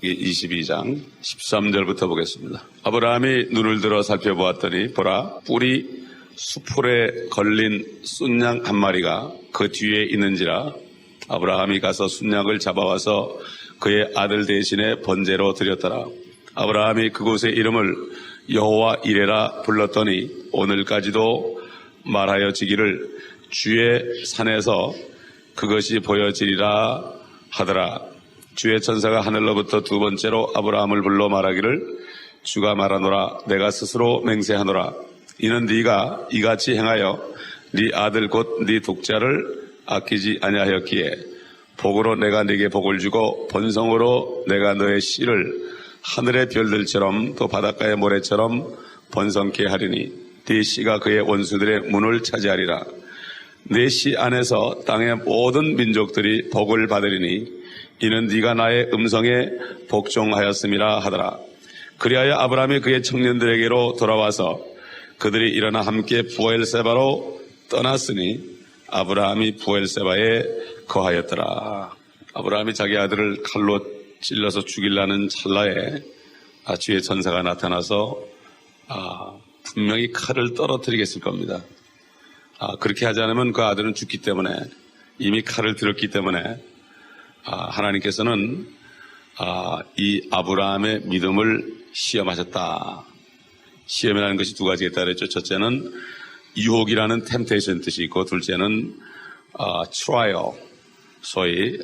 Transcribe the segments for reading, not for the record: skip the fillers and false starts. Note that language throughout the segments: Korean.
22장 13절부터 보겠습니다. 아브라함이 눈을 들어 살펴보았더니 보라, 뿔이 수풀에 걸린 순양 한 마리가 그 뒤에 있는지라. 아브라함이 가서 순양을 잡아와서 그의 아들 대신에 번제로 드렸더라. 아브라함이 그곳의 이름을 여호와 이레라 불렀더니 오늘까지도 말하여지기를 주의 산에서 그것이 보여지리라 하더라. 주의 천사가 하늘로부터 두 번째로 아브라함을 불러 말하기를 주가 말하노라. 내가 스스로 맹세하노라. 이는 네가 이같이 행하여 네 아들 곧 네 독자를 아끼지 아니하였기에 복으로 내가 네게 복을 주고 번성으로 내가 너의 씨를 하늘의 별들처럼 또 바닷가의 모래처럼 번성케 하리니 네 씨가 그의 원수들의 문을 차지하리라. 네 씨 안에서 땅의 모든 민족들이 복을 받으리니 이는 네가 나의 음성에 복종하였음이라 하더라. 그리하여 아브라함이 그의 청년들에게로 돌아와서 그들이 일어나 함께 부엘세바로 떠났으니 아브라함이 부엘세바에 거하였더라. 아브라함이 자기 아들을 칼로 찔러서 죽이려는 찰나에 주의 천사가 나타나서 분명히 칼을 떨어뜨리겠을 겁니다. 그렇게 하지 않으면 그 아들은 죽기 때문에, 이미 칼을 들었기 때문에 하나님께서는 이 아브라함의 믿음을 시험하셨다. 시험이라는 것이 두 가지에 따르죠. 첫째는 유혹이라는 템테이션 뜻이 있고, 둘째는 트라이얼, 소위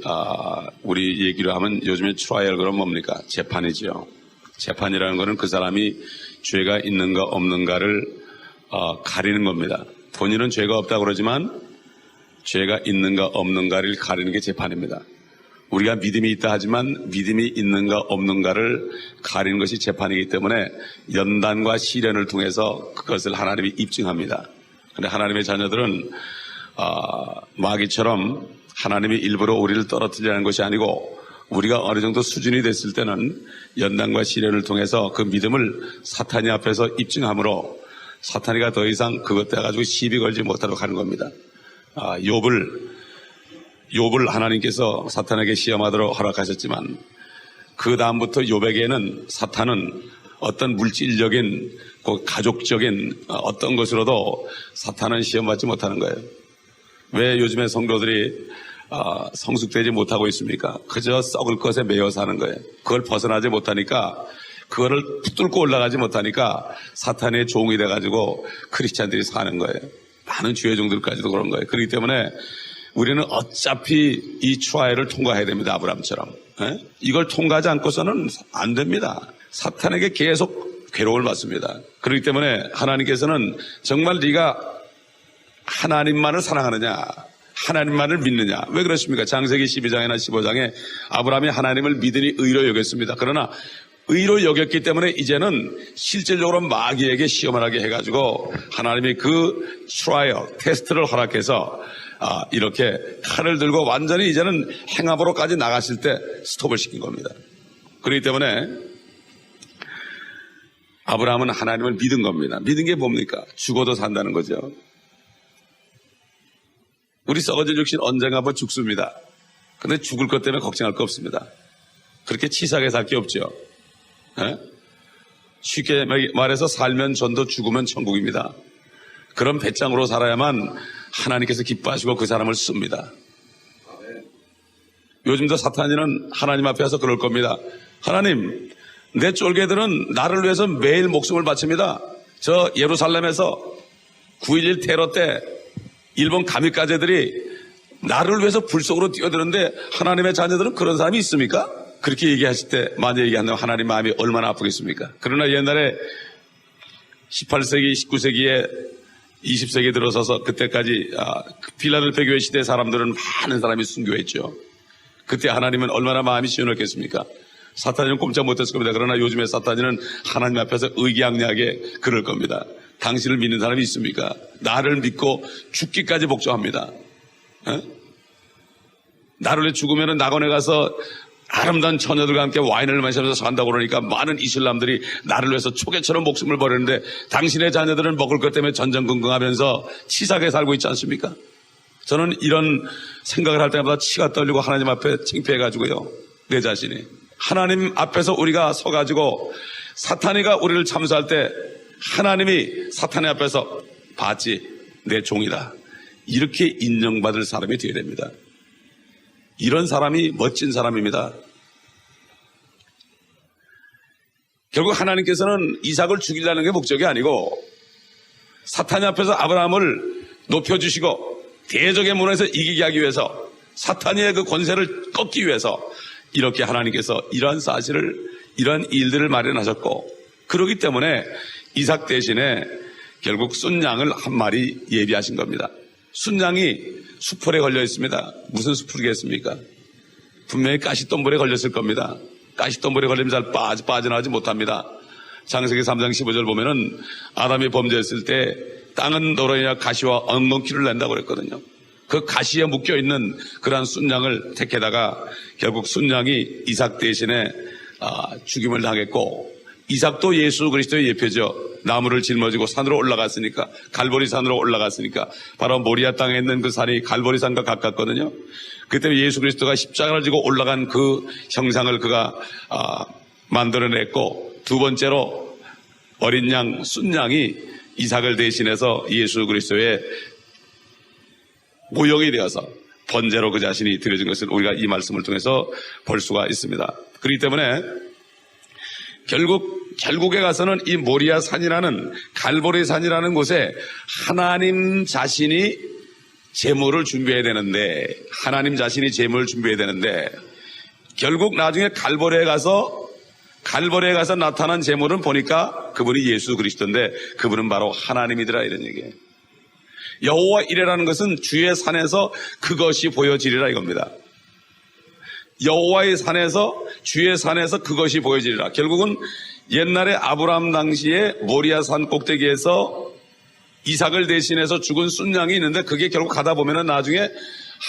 우리 얘기로 하면 요즘에 트라이얼 그러면 뭡니까? 재판이죠. 재판이라는 것은 그 사람이 죄가 있는가 없는가를 가리는 겁니다. 본인은 죄가 없다고 그러지만 죄가 있는가 없는가를 가리는 게 재판입니다. 우리가 믿음이 있다 하지만 믿음이 있는가 없는가를 가리는 것이 재판이기 때문에 연단과 시련을 통해서 그것을 하나님이 입증합니다. 그런데 하나님의 자녀들은 마귀처럼 하나님이 일부러 우리를 떨어뜨리라는 것이 아니고, 우리가 어느 정도 수준이 됐을 때는 연단과 시련을 통해서 그 믿음을 사탄이 앞에서 입증함으로 사탄이가 더 이상 그것 때 가지고 시비 걸지 못하도록 하는 겁니다. 욥을 하나님께서 사탄에게 시험하도록 허락하셨지만 그 다음부터 욥에게는 사탄은 어떤 물질적인 가족적인 어떤 것으로도 사탄은 시험받지 못하는 거예요. 왜 요즘에 성도들이 성숙되지 못하고 있습니까? 그저 썩을 것에 매여 사는 거예요. 그걸 벗어나지 못하니까, 그거를 뚫고 올라가지 못하니까 사탄의 종이 돼가지고 크리스찬들이 사는 거예요. 많은 주의 종들까지도 그런 거예요. 그렇기 때문에 우리는 어차피 이 트라이얼을 통과해야 됩니다. 아브라함처럼. 이걸 통과하지 않고서는 안 됩니다. 사탄에게 계속 괴로움을 받습니다. 그렇기 때문에 하나님께서는 정말 네가 하나님만을 사랑하느냐, 하나님만을 믿느냐. 왜 그렇습니까? 창세기 12장이나 15장에 아브라함이 하나님을 믿으니 의로 여겼습니다. 그러나 의로 여겼기 때문에 이제는 실질적으로 마귀에게 시험을 하게 해가지고 하나님이 그 트라이얼, 테스트를 허락해서 이렇게 칼을 들고 완전히 이제는 행압으로까지 나갔을 때 스톱을 시킨 겁니다. 그렇기 때문에 아브라함은 하나님을 믿은 겁니다. 믿은 게 뭡니까? 죽어도 산다는 거죠. 우리 썩어질 육신 언젠가 한번 죽습니다. 근데 죽을 것 때문에 걱정할 거 없습니다. 그렇게 치사하게 살 게 없죠. 쉽게 말해서 살면 전도, 죽으면 천국입니다. 그런 배짱으로 살아야만 하나님께서 기뻐하시고 그 사람을 씁니다. 요즘도 사탄이는 하나님 앞에 와서 그럴 겁니다. 하나님, 내 쫄개들은 나를 위해서 매일 목숨을 바칩니다. 저 예루살렘에서 9.11 테러 때 일본 가미카제들이 나를 위해서 불 속으로 뛰어드는데 하나님의 자녀들은 그런 사람이 있습니까? 그렇게 얘기하실 때 만약 얘기한다면 하나님 마음이 얼마나 아프겠습니까? 그러나 옛날에 18세기, 19세기에 20세기에 들어서서 그때까지 필라델피아 교회 시대 사람들은 많은 사람이 순교했죠. 그때 하나님은 얼마나 마음이 시원했겠습니까? 사탄이는 꼼짝 못했을 겁니다. 그러나 요즘에 사탄이는 하나님 앞에서 의기양양하게 그럴 겁니다. 당신을 믿는 사람이 있습니까? 나를 믿고 죽기까지 복종합니다. 나를 위해 죽으면 낙원에 가서 아름다운 처녀들과 함께 와인을 마시면서 산다고 그러니까 많은 이슬람들이 나를 위해서 초계처럼 목숨을 버리는데 당신의 자녀들은 먹을 것 때문에 전전긍긍하면서 치사하게 살고 있지 않습니까? 저는 이런 생각을 할 때마다 치가 떨리고 하나님 앞에 창피해가지고요, 내 자신이 하나님 앞에서 우리가 서가지고 사탄이가 우리를 참수할 때 하나님이 사탄의 앞에서 봤지, 내 종이다, 이렇게 인정받을 사람이 되어야 됩니다. 이런 사람이 멋진 사람입니다. 결국 하나님께서는 이삭을 죽이려는 게 목적이 아니고 사탄 앞에서 아브라함을 높여주시고 대적의 문에서 이기게 하기 위해서, 사탄의 그 권세를 꺾기 위해서 이렇게 하나님께서 이러한 사실을, 이러한 일들을 마련하셨고, 그렇기 때문에 이삭 대신에 결국 순양을 한 마리 예비하신 겁니다. 순양이 수풀에 걸려 있습니다. 무슨 수풀이겠습니까? 분명히 가시덤불에 걸렸을 겁니다. 가시덤불에 걸리면 잘 빠져나가지 못합니다. 창세기 3장 15절 보면은 아담이 범죄했을 때 땅은 너러이나 가시와 엉겅퀴를 낸다고 그랬거든요. 그 가시에 묶여있는 그러한 순양을 택해다가 결국 순양이 이삭 대신에 죽임을 당했고, 이삭도 예수 그리스도의 예표죠. 나무를 짊어지고 산으로 올라갔으니까, 갈보리 산으로 올라갔으니까, 바로 모리아 땅에 있는 그 산이 갈보리 산과 가깝거든요. 그때 예수 그리스도가 십자가를 지고 올라간 그 형상을 그가 만들어냈고, 두 번째로 어린 양 순양이 이삭을 대신해서 예수 그리스도의 모형이 되어서 번제로 그 자신이 드려진 것을 우리가 이 말씀을 통해서 볼 수가 있습니다. 그렇기 때문에 결국에 가서는 이 모리아 산이라는, 갈보리 산이라는 곳에 하나님 자신이 제물을 준비해야 되는데, 하나님 자신이 제물을 준비해야 되는데, 결국 나중에 갈보리에 가서 나타난 제물은 보니까 그분이 예수 그리스도인데, 그분은 바로 하나님이더라, 이런 얘기예요. 여호와 이레라는 것은 주의 산에서 그것이 보여지리라 이겁니다. 여호와의 산에서, 주의 산에서 그것이 보여지리라. 결국은 옛날에 아브라함 당시에 모리아 산 꼭대기에서 이삭을 대신해서 죽은 순양이 있는데, 그게 결국 가다 보면은 나중에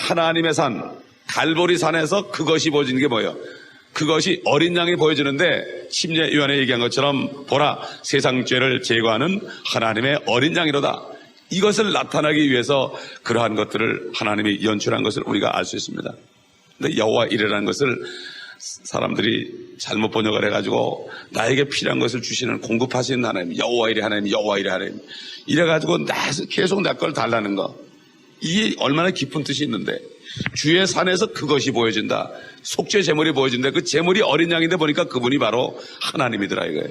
하나님의 산, 갈보리 산에서 그것이 보여지는 게 뭐예요? 그것이 어린 양이 보여지는데, 침례 요한에 얘기한 것처럼 보라, 세상 죄를 제거하는 하나님의 어린 양이로다. 이것을 나타나기 위해서 그러한 것들을 하나님이 연출한 것을 우리가 알 수 있습니다. 근데 여호와 이레라는 것을 사람들이 잘못 번역을 해가지고 나에게 필요한 것을 주시는, 공급하시는 하나님, 여호와 이레 하나님, 여호와 이레 하나님, 이래가지고 계속 내 걸 달라는 거, 이게 얼마나 깊은 뜻이 있는데, 주의 산에서 그것이 보여진다, 속죄 제물이 보여진다. 그 제물이 어린 양인데 보니까 그분이 바로 하나님이더라 이거예요.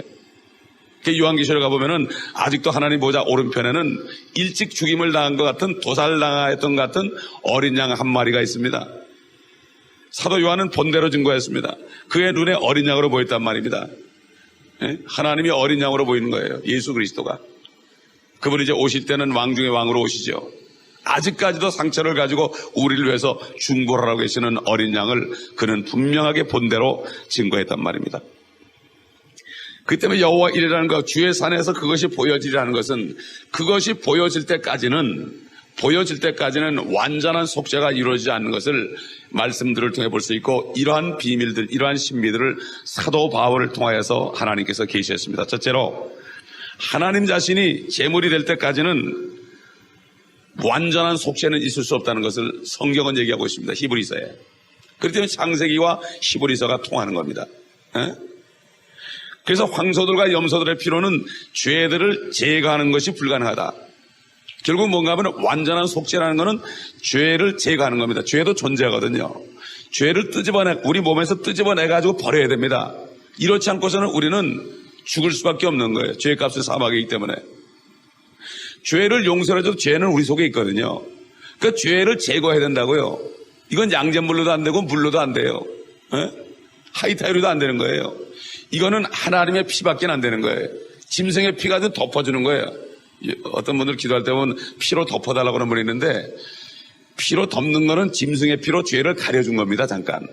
요한계시록에 가보면은 아직도 하나님 보좌 오른편에는 일찍 죽임을 당한 것 같은, 도살당했던 것 같은 어린 양 한 마리가 있습니다. 사도 요한은 본대로 증거했습니다. 그의 눈에 어린 양으로 보였단 말입니다. 하나님이 어린 양으로 보이는 거예요. 예수 그리스도가. 그분이 이제 오실 때는 왕 중의 왕으로 오시죠. 아직까지도 상처를 가지고 우리를 위해서 중보를 하고 계시는 어린 양을 그는 분명하게 본대로 증거했단 말입니다. 그 때문에 여호와 이레라는 것, 주의 산에서 그것이 보여지라는 것은, 그것이 보여질 때까지는 완전한 속죄가 이루어지지 않는 것을 말씀들을 통해 볼 수 있고, 이러한 비밀들, 이러한 신비들을 사도 바울을 통하여서 하나님께서 계시했습니다. 첫째로, 하나님 자신이 제물이 될 때까지는 완전한 속죄는 있을 수 없다는 것을 성경은 얘기하고 있습니다. 히브리서에. 그렇기 때문에 창세기와 히브리서가 통하는 겁니다. 그래서 황소들과 염소들의 피로는 죄들을 제거하는 것이 불가능하다. 결국 뭔가 하면 완전한 속죄라는 것은 죄를 제거하는 겁니다. 죄도 존재하거든요. 죄를 우리 몸에서 끄집어내가지고 버려야 됩니다. 이렇지 않고서는 우리는 죽을 수밖에 없는 거예요. 죄의 값은 사망이기 때문에. 죄를 용서해도 죄는 우리 속에 있거든요. 그러니까 죄를 제거해야 된다고요. 이건 양잿물로도 안 되고 물로도 안 돼요. 하이타이로도 안 되는 거예요. 이거는 하나님의 피밖에 안 되는 거예요. 짐승의 피가 덮어주는 거예요. 어떤 분들 기도할 때 보면 피로 덮어달라고 하는 분이 있는데, 피로 덮는 거는 짐승의 피로 죄를 가려준 겁니다. 잠깐.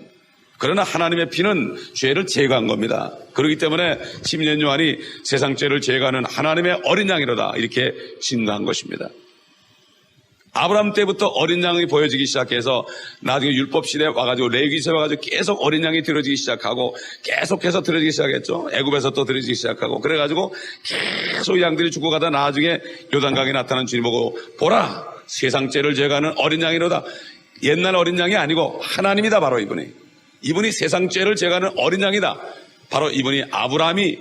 그러나 하나님의 피는 죄를 제거한 겁니다. 그렇기 때문에 침례 요한이 세상 죄를 제거하는 하나님의 어린 양이로다 이렇게 증거한 것입니다. 아브라함 때부터 어린 양이 보여지기 시작해서 나중에 율법 시대에 와가지고 레위기서에 와가지고 계속 어린 양이 드려지기 시작하고 계속해서 드려지기 시작했죠. 애굽에서 또 드려지기 시작하고 그래가지고 계속 양들이 죽어가다 나중에 요단강에 나타난 주님 보고 보라 세상 죄를 제거하는 어린 양이로다. 옛날 어린 양이 아니고 하나님이다 바로 이분이. 이분이 세상 죄를 제거하는 어린 양이다. 바로 이분이 아브라함이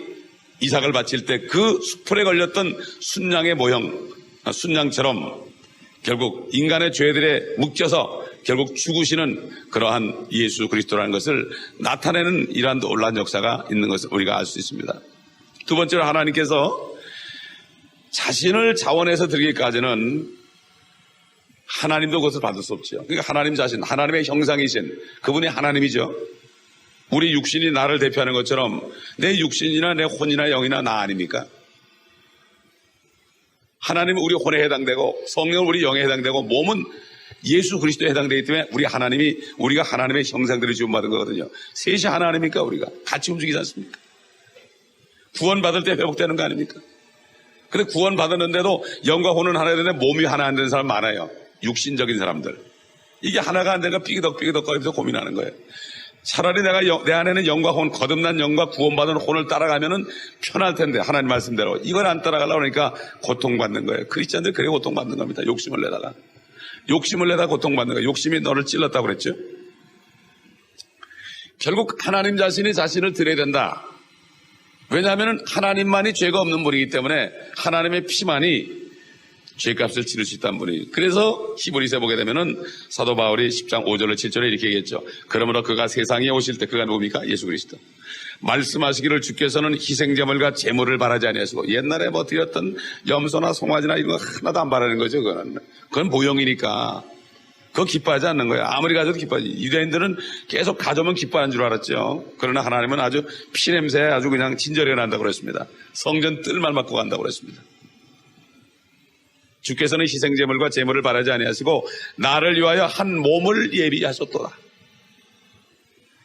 이삭을 바칠 때 그 수풀에 걸렸던 순양의 모형, 순양처럼 결국 인간의 죄들에 묶여서 결국 죽으시는 그러한 예수 그리스도라는 것을 나타내는 이러한 놀라운 역사가 있는 것을 우리가 알 수 있습니다. 두 번째로 하나님께서 자신을 자원해서 드리기까지는 하나님도 그것을 받을 수 없죠. 그러니까 하나님 자신, 하나님의 형상이신 그분이 하나님이죠. 우리 육신이 나를 대표하는 것처럼 내 육신이나 내 혼이나 영이나 나 아닙니까? 하나님은 우리 혼에 해당되고 성령은 우리 영에 해당되고 몸은 예수 그리스도에 해당되기 때문에 우리가 하나님의 형상들을 지원받은 거거든요. 셋이 하나님입니까? 우리가 같이 움직이지 않습니까? 구원받을 때 회복되는 거 아닙니까? 근데 구원받았는데도 영과 혼은 하나 되는데 몸이 하나 안 되는 사람 많아요. 육신적인 사람들. 이게 하나가 안 되니까 삐그덕거리면서 고민하는 거예요. 차라리 내 안에는 영과 혼, 거듭난 영과 구원받은 혼을 따라가면은 편할 텐데, 하나님 말씀대로. 이걸 안 따라가려고 하니까 고통받는 거예요. 크리스찬들 그래 고통받는 겁니다. 욕심을 내다가 고통받는 거예요. 욕심이 너를 찔렀다고 그랬죠? 결국 하나님 자신이 자신을 드려야 된다. 왜냐하면 하나님만이 죄가 없는 분이기 때문에 하나님의 피만이 죄값을 치를 수 있다는 분이. 그래서 히브리서에 보게 되면은 사도 바울이 10장 5절로 7절에 이렇게 얘기했죠. 그러므로 그가 세상에 오실 때 그가 누굽니까? 예수 그리스도. 말씀하시기를 주께서는 희생제물과 제물을 바라지 아니하시고, 옛날에 뭐 드렸던 염소나 송아지나 이런 거 하나도 안 바라는 거죠. 그건 모형이니까 그거 기뻐하지 않는 거예요. 아무리 가져도 기뻐하지. 유대인들은 계속 가져오면 기뻐하는 줄 알았죠. 그러나 하나님은 아주 피냄새에 아주 그냥 진절이 난다고 그랬습니다. 성전 뜰만 맞고 간다고 그랬습니다. 주께서는 희생제물과 제물을 바라지 아니하시고 나를 위하여 한 몸을 예비하셨도다.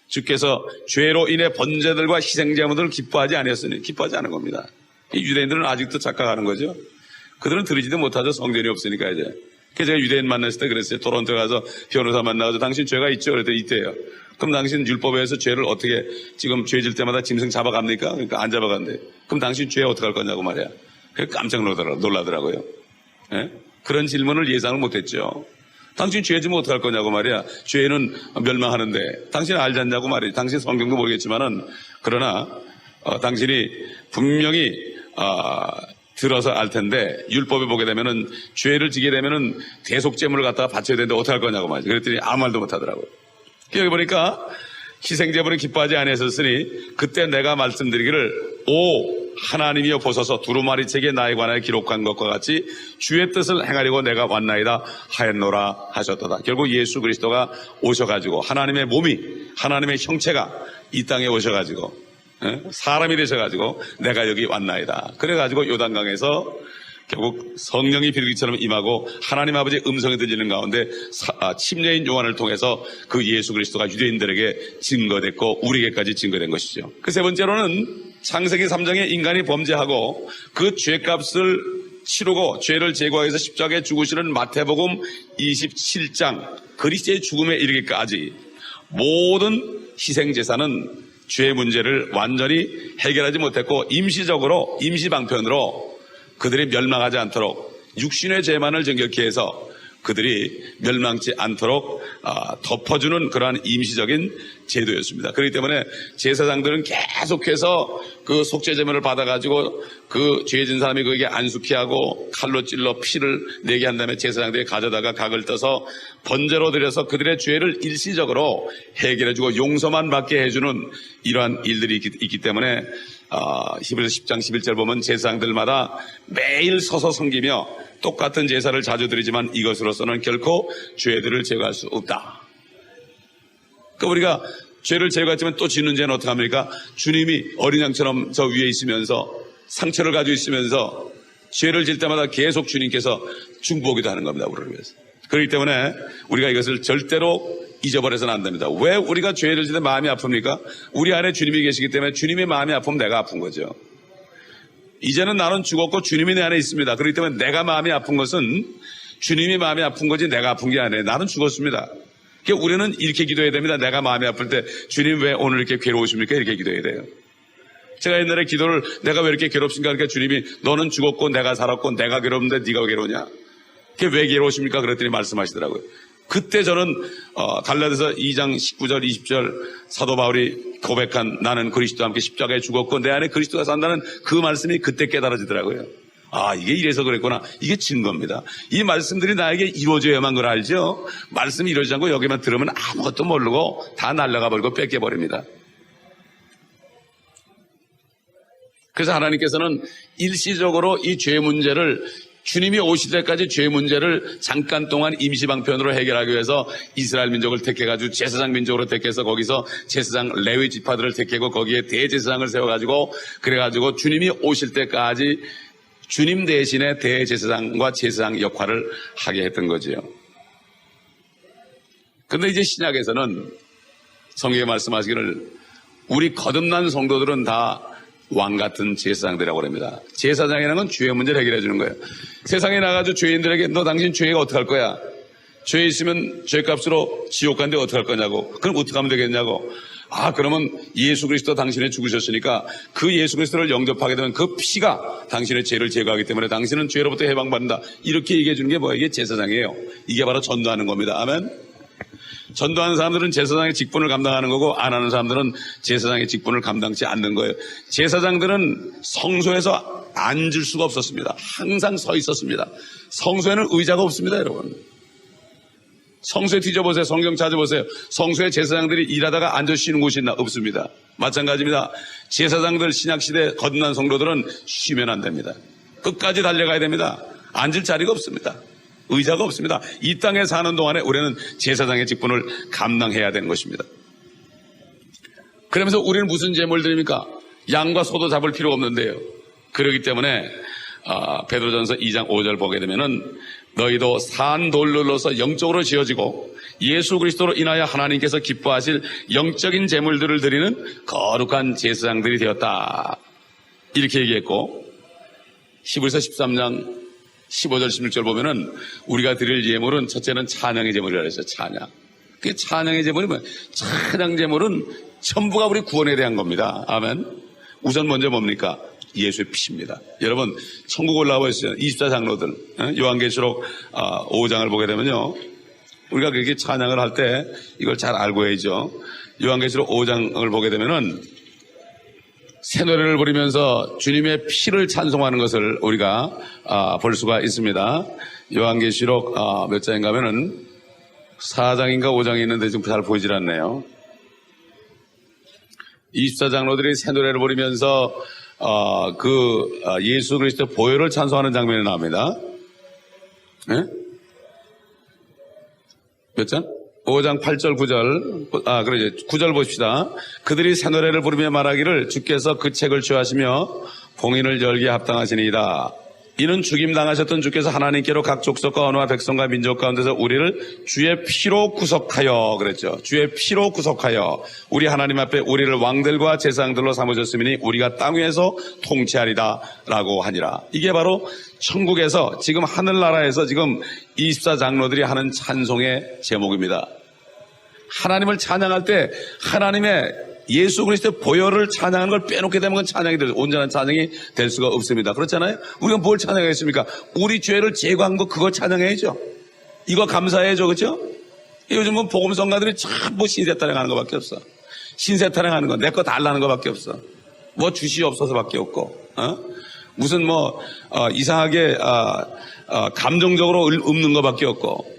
주께서 죄로 인해 번제들과 희생제물들을 기뻐하지 아니했으니, 기뻐하지 않은 겁니다. 이 유대인들은 아직도 착각하는 거죠. 그들은 들으지도 못하죠. 성전이 없으니까 이제. 그래서 제가 유대인 만났을 때 그랬어요. 토론토에 가서 변호사 만나서 당신 죄가 있죠? 그랬더니 있대요. 그럼 당신 율법에 의해서 죄를 어떻게, 지금 죄 질 때마다 짐승 잡아갑니까? 그러니까 안 잡아간대. 그럼 당신 죄 어떻게 할 거냐고 말이야. 그래서 깜짝 놀라더라고요. 예? 그런 질문을 예상을 못했죠. 당신 죄 지면 어떡할 거냐고 말이야. 죄는 멸망하는데 당신 알지 않냐고 말이야. 당신 성경도 모르겠지만은, 그러나 당신이 분명히 들어서 알 텐데, 율법에 보게 되면은 죄를 지게 되면은 대속제물을 갖다가 바쳐야 되는데 어떡할 거냐고 말이야. 그랬더니 아무 말도 못 하더라고요. 여기 보니까 희생제물을 기뻐하지 아니하셨으니 그때 내가 말씀드리기를, 오 하나님이여 보소서, 두루마리 책에 나에 관하여 기록한 것과 같이 주의 뜻을 행하려고 내가 왔나이다 하였노라 하셨도다. 결국 예수 그리스도가 오셔가지고, 하나님의 몸이, 하나님의 형체가 이 땅에 오셔가지고 사람이 되셔가지고 내가 여기 왔나이다. 그래가지고 요단강에서 결국 성령이 비둘기처럼 임하고 하나님 아버지의 음성이 들리는 가운데 침례인 요한을 통해서 그 예수 그리스도가 유대인들에게 증거됐고 우리에게까지 증거된 것이죠. 그 세 번째로는 창세기 3장에 인간이 범죄하고 그 죄값을 치르고 죄를 제거하기 위해서 십자가에 죽으시는 마태복음 27장 그리스도의 죽음에 이르기까지 모든 희생제사는 죄 문제를 완전히 해결하지 못했고 임시적으로, 임시방편으로 그들이 멸망하지 않도록 육신의 죄만을 정결케 해서 그들이 멸망치 않도록 덮어주는 그러한 임시적인 제도였습니다. 그렇기 때문에 제사장들은 계속해서 그 속죄제물을 받아가지고 그 죄진 사람이 그에게 안수케 하고 칼로 찔러 피를 내게 한 다음에 제사장들이 가져다가 각을 떠서 번제로 드려서 그들의 죄를 일시적으로 해결해주고 용서만 받게 해주는 이러한 일들이 있기 때문에 히브리서 10장 11절 보면 제사장들마다 매일 서서 섬기며 똑같은 제사를 자주 드리지만 이것으로서는 결코 죄들을 제거할 수 없다. 그러니까 우리가 죄를 제거했지만 또 짓는 죄는 어떻게 합니까? 주님이 어린 양처럼 저 위에 있으면서 상처를 가지고 있으면서 죄를 질 때마다 계속 주님께서 중보기도 하는 겁니다. 우리를 위해서. 그렇기 때문에 우리가 이것을 절대로 잊어버려서는 안 됩니다. 왜 우리가 죄를 질 때 마음이 아픕니까? 우리 안에 주님이 계시기 때문에 주님의 마음이 아프면 내가 아픈 거죠. 이제는 나는 죽었고 주님이 내 안에 있습니다. 그렇기 때문에 내가 마음이 아픈 것은 주님이 마음이 아픈 거지 내가 아픈 게 아니에요. 나는 죽었습니다. 그러니까 우리는 이렇게 기도해야 됩니다. 내가 마음이 아플 때 주님 왜 오늘 이렇게 괴로우십니까? 이렇게 기도해야 돼요. 제가 옛날에 기도를 내가 왜 이렇게 괴롭습니까? 그러니까 주님이 너는 죽었고 내가 살았고 내가 괴로운데 네가 왜 괴로우냐? 그게 왜 괴로우십니까? 그랬더니 말씀하시더라고요. 그때 저는 갈라디아서 2장 19절 20절 사도 바울이 고백한 나는 그리스도와 함께 십자가에 죽었고 내 안에 그리스도가 산다는 그 말씀이 그때 깨달아지더라고요. 아, 이게 이래서 그랬구나. 이게 증거입니다. 이 말씀들이 나에게 이루어져야만 그걸 알죠. 말씀이 이루어지지 않고 여기만 들으면 아무것도 모르고 다 날아가 버리고 뺏겨버립니다. 그래서 하나님께서는 일시적으로 이 죄 문제를 주님이 오실 때까지 죄 문제를 잠깐 동안 임시방편으로 해결하기 위해서 이스라엘 민족을 택해가지고 제사장 민족으로 택해서 거기서 제사장 레위 지파들을 택하고 거기에 대제사장을 세워가지고 그래가지고 주님이 오실 때까지 주님 대신에 대제사장과 제사장 역할을 하게 했던 거지요. 그런데 이제 신약에서는 성경에 말씀하시기를 우리 거듭난 성도들은 다 왕 같은 제사장들이라고 합니다. 제사장이라는 건 죄의 문제를 해결해 주는 거예요. 세상에 나가서 죄인들에게 너 당신 죄가 어떡할 거야? 죄 있으면 죄값으로 지옥 간데 어떡할 거냐고. 그럼 어떻게 하면 되겠냐고. 아, 그러면 예수 그리스도 당신이 죽으셨으니까 그 예수 그리스도를 영접하게 되면 그 피가 당신의 죄를 제거하기 때문에 당신은 죄로부터 해방받는다. 이렇게 얘기해 주는 게 뭐예요? 이게 제사장이에요. 이게 바로 전도하는 겁니다. 아멘. 전도하는 사람들은 제사장의 직분을 감당하는 거고 안 하는 사람들은 제사장의 직분을 감당치 않는 거예요. 제사장들은 성소에서 앉을 수가 없었습니다. 항상 서 있었습니다. 성소에는 의자가 없습니다, 여러분. 성소에 뒤져보세요. 성경 찾아보세요. 성소에 제사장들이 일하다가 앉아 쉬는 곳이 없습니다. 마찬가지입니다. 제사장들 신약시대 거듭난 성도들은 쉬면 안 됩니다. 끝까지 달려가야 됩니다. 앉을 자리가 없습니다. 의자가 없습니다. 이 땅에 사는 동안에 우리는 제사장의 직분을 감당해야 되는 것입니다. 그러면서 우리는 무슨 제물을 드립니까? 양과 소도 잡을 필요가 없는데요. 그렇기 때문에 베드로전서 2장 5절 보게 되면은 너희도 산 돌로서 영적으로 지어지고 예수 그리스도로 인하여 하나님께서 기뻐하실 영적인 제물들을 드리는 거룩한 제사장들이 되었다. 이렇게 얘기했고 히브리서 13장 15절 16절 보면은 우리가 드릴 제물은 첫째는 찬양의 제물이라고 했어요. 찬양. 그 찬양의 제물이 뭐예요? 찬양 제물은 전부가 우리 구원에 대한 겁니다. 아멘. 우선 먼저 뭡니까? 예수의 피입니다. 여러분 천국 올라와보셨어요. 24장로들 요한계시록 5장을 보게 되면요. 우리가 그렇게 찬양을 할 때 이걸 잘 알고 해야죠. 요한계시록 5장을 보게 되면은 새 노래를 부르면서 주님의 피를 찬송하는 것을 우리가 볼 수가 있습니다. 요한계시록 몇 장인가 하면은 4장인가 5장이 있는데 지금 잘 보이질 않네요. 24장로들이 새 노래를 부르면서 예수 그리스도 보혈을 찬송하는 장면이 나옵니다. 네? 몇 장? 5장 8절 9절 그래 9절 보십시다. 그들이 새 노래를 부르며 말하기를 주께서 그 책을 취하시며 봉인을 열기에 합당하시니이다. 이는 죽임당하셨던 주께서 하나님께로 각 족속과 언어와 백성과 민족 가운데서 우리를 주의 피로 구속하여 그랬죠. 주의 피로 구속하여 우리 하나님 앞에 우리를 왕들과 제사장들로 삼으셨으니 우리가 땅 위에서 통치하리다 라고 하니라. 이게 바로 천국에서 지금 하늘나라에서 지금 24장로들이 하는 찬송의 제목입니다. 하나님을 찬양할 때 하나님의 예수 그리스도의 보혈을 찬양하는 걸 빼놓게 되면 그건 찬양이 되죠. 온전한 찬양이 될 수가 없습니다. 그렇잖아요? 우리가 뭘 찬양하겠습니까? 우리 죄를 제거한 거 그거 찬양해야죠. 이거 감사해야죠. 그렇죠? 요즘은 복음성가들이 전부 신세 타령하는 것밖에 없어. 신세 타령하는 거 내 거 달라는 것밖에 없어. 뭐 주시옵소서밖에 없고 무슨 이상하게 감정적으로 읊는 것밖에 없고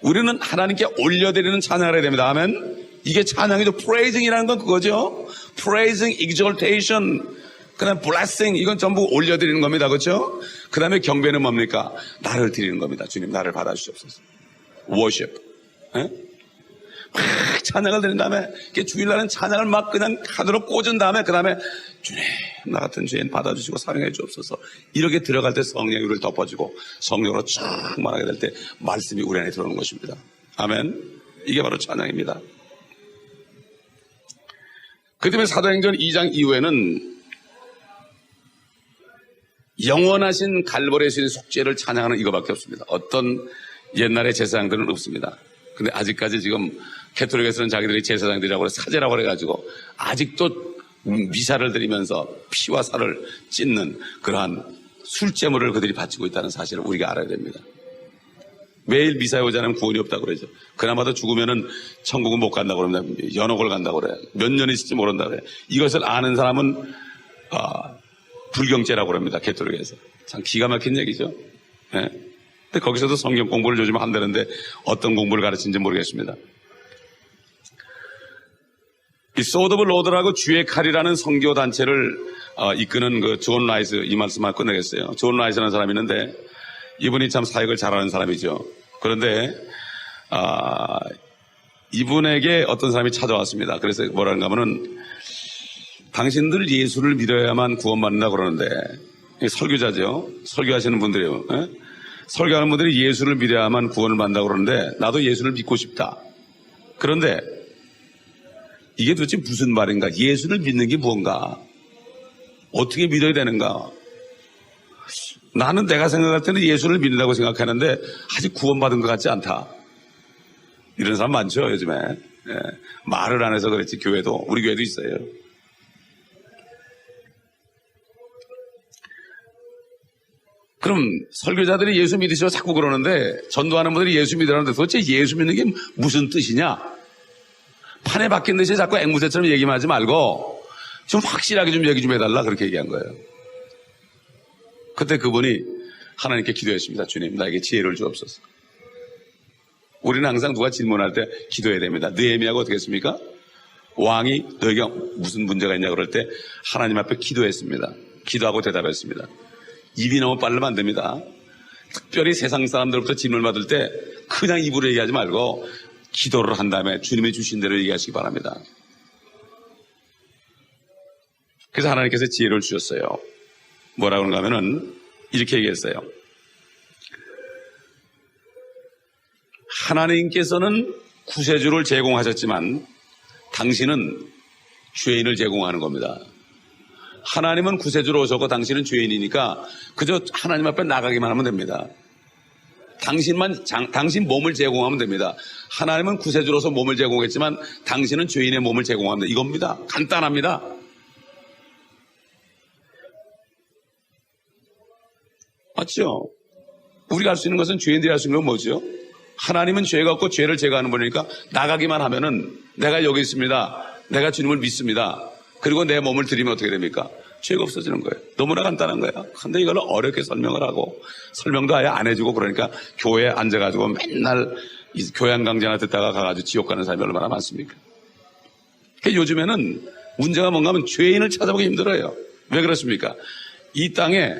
우리는 하나님께 올려드리는 찬양을 해야 됩니다. 아멘. 이게 찬양이죠. praising이라는 건 그거죠. praising, exaltation, 그다음 blessing 이건 전부 올려드리는 겁니다. 그렇죠? 그 다음에 경배는 뭡니까? 나를 드리는 겁니다. 주님 나를 받아주시옵소서. worship. 막 찬양을 드린 다음에 주일날은 찬양을 막 그냥 하도록 꽂은 다음에 그 다음에 주님 나 같은 죄인 받아주시고 사용해 주옵소서. 이렇게 들어갈 때 성령이 우리를 덮어주고 성령으로 충만하게 될 때 말씀이 우리 안에 들어오는 것입니다. 아멘. 이게 바로 찬양입니다. 그 때문에 사도행전 2장 이후에는 영원하신 갈보리의 주인 속죄를 찬양하는 이거밖에 없습니다. 어떤 옛날의 제사장들은 없습니다. 근데 아직까지 지금 캐톨릭에서는 자기들이 제사장들이라고 사제라고 해가지고 아직도 미사를 드리면서 피와 살을 찢는 그러한 술제물을 그들이 바치고 있다는 사실을 우리가 알아야 됩니다. 매일 미사에 오지 않으면 구원이 없다고 그러죠. 그나마도 죽으면은 천국은 못 간다고 그럽니다. 연옥을 간다고 그래요. 몇 년이 있을지 모른다고 그래요. 이것을 아는 사람은 불경죄라고 그럽니다. 개토릭에서. 참 기가 막힌 얘기죠. 네. 근데 거기서도 성경 공부를 요즘 한다는데 어떤 공부를 가르치는지 모르겠습니다. 이 소드 오브 로드라고 주의 칼이라는 선교 단체를 이끄는 그 존 라이스, 이 말씀만 끝내겠어요. 존 라이스라는 사람이 있는데 이분이 참 사역을 잘하는 사람이죠. 그런데 이분에게 어떤 사람이 찾아왔습니다. 그래서 뭐라는가 하면은 당신들 예수를 믿어야만 구원받는다 그러는데, 설교자죠. 설교하시는 분들이요. 에? 설교하는 분들이 예수를 믿어야만 구원을 받는다 그러는데 나도 예수를 믿고 싶다. 그런데 이게 도대체 무슨 말인가? 예수를 믿는 게 뭔가? 어떻게 믿어야 되는가? 나는 내가 생각할 때는 예수를 믿는다고 생각하는데 아직 구원받은 것 같지 않다. 이런 사람 많죠, 요즘에. 예. 말을 안 해서 그랬지, 교회도. 우리 교회도 있어요. 그럼 설교자들이 예수 믿으시고 자꾸 그러는데, 전도하는 분들이 예수 믿으라는데 도대체 예수 믿는 게 무슨 뜻이냐? 판에 박힌 듯이 자꾸 앵무새처럼 얘기만 하지 말고 좀 확실하게 좀 얘기 좀 해달라, 그렇게 얘기한 거예요. 그때 그분이 하나님께 기도했습니다. 주님, 나에게 지혜를 주옵소서. 우리는 항상 누가 질문할 때 기도해야 됩니다. 느헤미야가 어떻게 했습니까? 왕이 너에게 무슨 문제가 있냐 그럴 때 하나님 앞에 기도했습니다. 기도하고 대답했습니다. 입이 너무 빠르면 안 됩니다. 특별히 세상 사람들부터 질문을 받을 때 그냥 입으로 얘기하지 말고 기도를 한 다음에 주님이 주신 대로 얘기하시기 바랍니다. 그래서 하나님께서 지혜를 주셨어요. 뭐라고 그런가 하면은 이렇게 얘기했어요. 하나님께서는 구세주를 제공하셨지만 당신은 죄인을 제공하는 겁니다. 하나님은 구세주로 오셨고 당신은 죄인이니까 그저 하나님 앞에 나가기만 하면 됩니다. 당신 몸을 제공하면 됩니다. 하나님은 구세주로서 몸을 제공했지만 당신은 죄인의 몸을 제공합니다. 이겁니다. 간단합니다. 맞죠? 우리가 할 수 있는 것은, 죄인들이 할 수 있는 건 뭐죠? 하나님은 죄가 없고 죄를 제거하는 분이니까 나가기만 하면은 내가 여기 있습니다. 내가 주님을 믿습니다. 그리고 내 몸을 드리면 어떻게 됩니까? 죄가 없어지는 거예요. 너무나 간단한 거예요. 근데 이걸 어렵게 설명을 하고 설명도 아예 안 해주고 그러니까 교회에 앉아가지고 맨날 교양 강좌나 듣다가 가가지고 지옥 가는 사람이 얼마나 많습니까? 그러니까 요즘에는 문제가 뭔가 하면 죄인을 찾아보기 힘들어요. 왜 그렇습니까? 이 땅에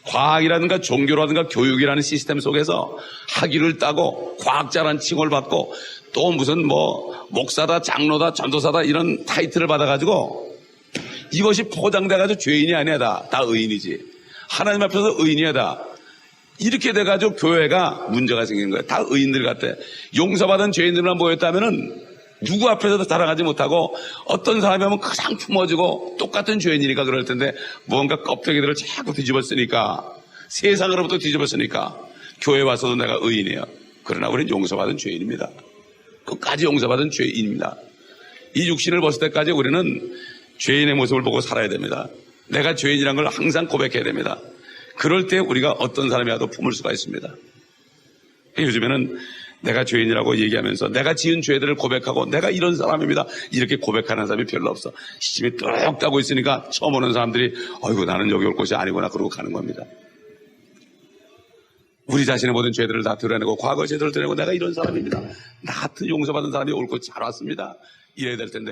과학이라든가 종교라든가 교육이라는 시스템 속에서 학위를 따고 과학자라는 칭호를 받고 또 무슨 목사다, 장로다, 전도사다 이런 타이틀을 받아가지고 이것이 포장돼가지고 죄인이 아니야. 다 의인이지. 하나님 앞에서 의인이야. 다. 이렇게 돼가지고 교회가 문제가 생긴 거예요. 다 의인들 같아. 용서받은 죄인들만 모였다면은 누구 앞에서도 자랑하지 못하고 어떤 사람이 하면 그냥 품어지고 똑같은 죄인이니까 그럴 텐데 뭔가 껍데기들을 자꾸 뒤집었으니까, 세상으로부터 뒤집었으니까 교회 와서도 내가 의인이에요. 그러나 우리는 용서받은 죄인입니다. 끝까지 용서받은 죄인입니다. 이 육신을 벗을 때까지 우리는 죄인의 모습을 보고 살아야 됩니다. 내가 죄인이라는 걸 항상 고백해야 됩니다. 그럴 때 우리가 어떤 사람이라도 품을 수가 있습니다. 요즘에는 내가 죄인이라고 얘기하면서 내가 지은 죄들을 고백하고 내가 이런 사람입니다, 이렇게 고백하는 사람이 별로 없어. 시침이 뚝 따고 있으니까 처음 오는 사람들이 어이구 나는 여기 올 곳이 아니구나 그러고 가는 겁니다. 우리 자신의 모든 죄들을 다 드러내고 과거 죄들을 드러내고 내가 이런 사람입니다, 나 같은 용서받은 사람이 올 곳 잘 왔습니다, 이래야 될 텐데